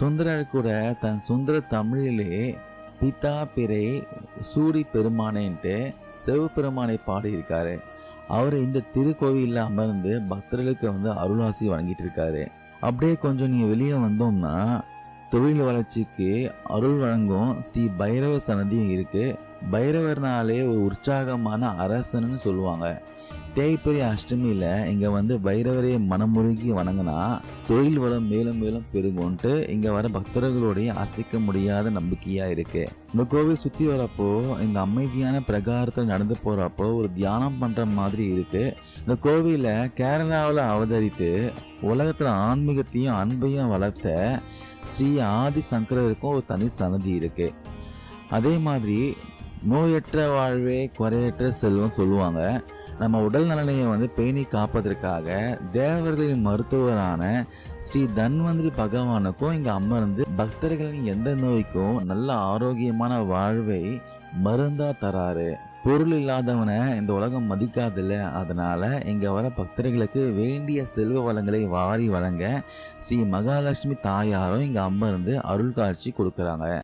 சுந்தரர் கூட தன் சுந்தர தமிழிலே பிதா பிறை சூடி பெருமானேன்ட்டு சிவபெருமானை பாடியிருக்காரு. அவர் இந்த திருக்கோவிலில் அமர்ந்து பக்தர்களுக்கு அருளாசி வழங்கிட்டு இருக்காரு. அப்படியே கொஞ்சம் நீங்க வெளியே வந்தோம்னா தொழில் வளர்ச்சிக்கு அருள் வழங்கும் ஸ்ரீ பைரவர் சன்னதியும் இருக்கு. பைரவர்னாலே ஒரு உற்சாகமான அரசன்னு சொல்லுவாங்க. தேய்பிறை அஷ்டமியில இங்க பைரவரை மனமுருகி வணங்கினா தொழில் வளம் மேலும் மேலும் பெருகும்ட்டு இங்க வர பக்தர்களுடைய அசைக்க முடியாத நம்பிக்கையா இருக்கு. இந்த கோவில் சுத்தி வரப்போ இந்த அமைதியான பிரகாரத்தில் நடந்து போறப்போ ஒரு தியானம் பண்ற மாதிரி இருக்கு. இந்த கோவில கேரளாவில் அவதரித்து உலகத்துல ஆன்மீகத்தையும் அன்பையும் வளர்த்த ஸ்ரீ ஆதி சங்கரருக்கும் ஒரு தனி சன்னதி இருக்கு. அதே மாதிரி நோயற்ற வாழ்வே குறையற்ற செல்வம் சொல்லுவாங்க. நம்ம உடல் நலனையை பேணி காப்பதற்காக தேவர்களின் மருத்துவரான ஸ்ரீ தன்வந்திரி பகவானுக்கும் இங்க அமர்ந்து பக்தர்களின் எந்த நோய்க்கும் நல்ல ஆரோக்கியமான வாழ்வை மருந்தா தராரு. பொருள் இல்லாதவனை இந்த உலகம் மதிக்காதில்ல. அதனால இங்க வர பக்தர்களுக்கு வேண்டிய செல்வ வளங்களை வாரி வழங்க ஸ்ரீ மகாலட்சுமி தாயாரும் இங்க அமர்ந்து அருள் காட்சி கொடுக்கறாங்க.